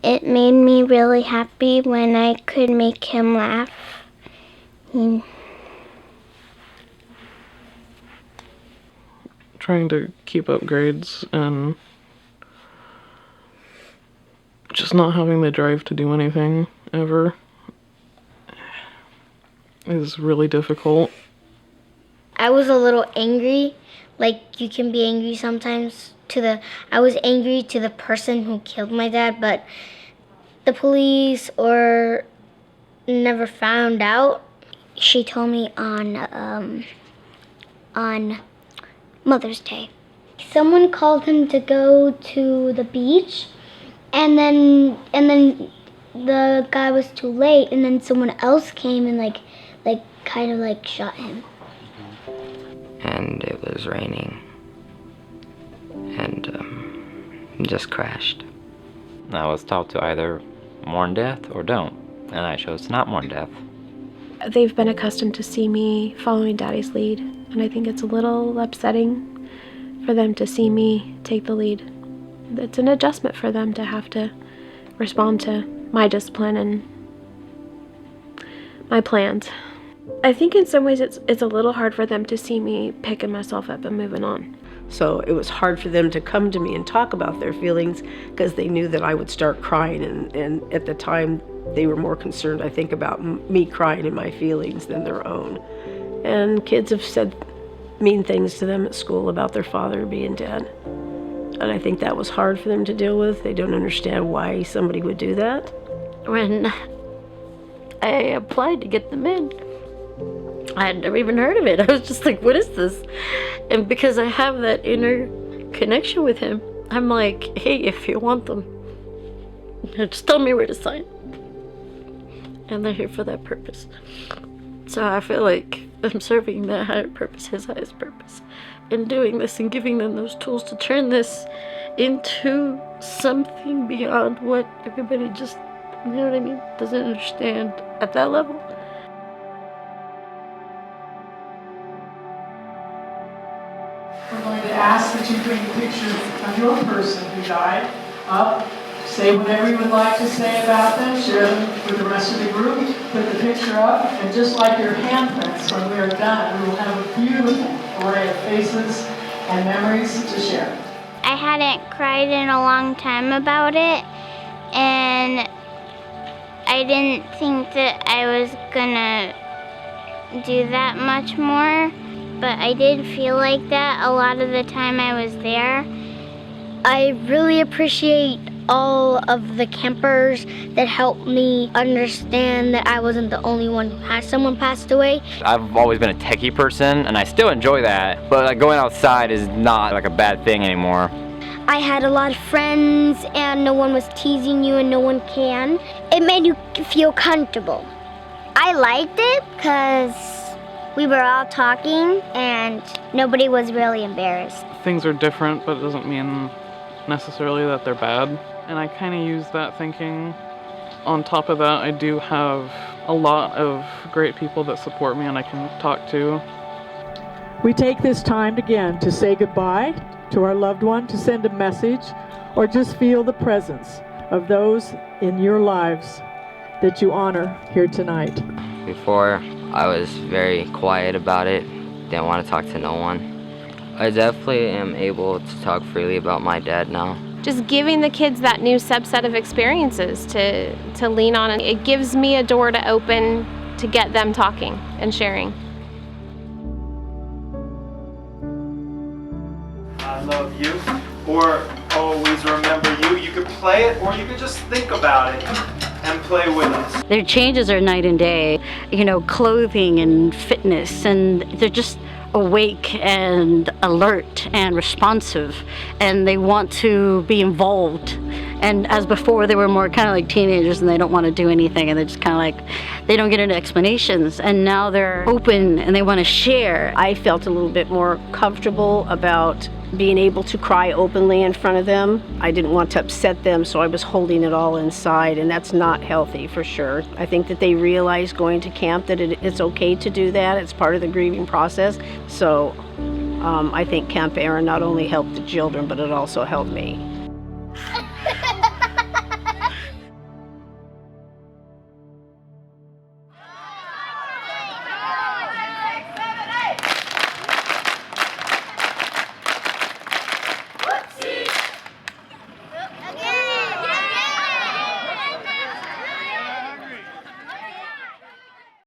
It made me really happy when I could make him laugh. Trying to keep up grades and just not having the drive to do anything ever is really difficult. I was a little angry, like you can be angry sometimes I was angry to the person who killed my dad, but the police never found out. She told me on Mother's Day. Someone called him to go to the beach, and then the guy was too late, and then someone else came and kind of shot him. And it was raining, and just crashed. I was taught to either mourn death or don't, and I chose to not mourn death. They've been accustomed to see me following Daddy's lead, and I think it's a little upsetting for them to see me take the lead. It's an adjustment for them to have to respond to my discipline and my plans. I think in some ways it's a little hard for them to see me picking myself up and moving on. So it was hard for them to come to me and talk about their feelings because they knew that I would start crying, and at the time they were more concerned, I think, about me crying and my feelings than their own. And kids have said mean things to them at school about their father being dead. And I think that was hard for them to deal with. They don't understand why somebody would do that. When I applied to get them in, I had never even heard of it. I was just like, what is this? And because I have that inner connection with him, I'm like, hey, if you want them, just tell me where to sign. And they're here for that purpose. So I feel like I'm serving that higher purpose, his highest purpose, in doing this and giving them those tools to turn this into something beyond what everybody just, you know what I mean, doesn't understand at that level. We're going to ask that you bring a picture of your person who died up, say whatever you would like to say about them, share them with the rest of the group, put the picture up, and just like your handprints, when we are done, we will have a beautiful array of faces and memories to share. I hadn't cried in a long time about it, and I didn't think that I was gonna do that much more, but I did feel like that a lot of the time I was there. I really appreciate all of the campers that helped me understand that I wasn't the only one who had someone passed away. I've always been a techie person, and I still enjoy that, but like going outside is not like a bad thing anymore. I had a lot of friends, and no one was teasing you, and no one can. It made you feel comfortable. I liked it because we were all talking, and nobody was really embarrassed. Things are different, but it doesn't mean necessarily that they're bad. And I kind of use that thinking. On top of that, I do have a lot of great people that support me and I can talk to. We take this time again to say goodbye to our loved one, to send a message, or just feel the presence of those in your lives that you honor here tonight. Before, I was very quiet about it, didn't want to talk to no one. I definitely am able to talk freely about my dad now. Just giving the kids that new subset of experiences to lean on, and it gives me a door to open to get them talking and sharing. I love you, or always remember you. You could play it, or you could just think about it and play with us. Their changes are night and day, you know, clothing and fitness, and they're just awake and alert and responsive, and they want to be involved. And as before, they were more kind of like teenagers and they don't want to do anything, and they're just kind of like, they don't get into explanations, and now they're open and they want to share. I felt a little bit more comfortable about being able to cry openly in front of them. I didn't want to upset them, so I was holding it all inside, and that's not healthy for sure. I think that they realize going to camp that it's okay to do that. It's part of the grieving process. So I think Camp Erin not only helped the children, but it also helped me.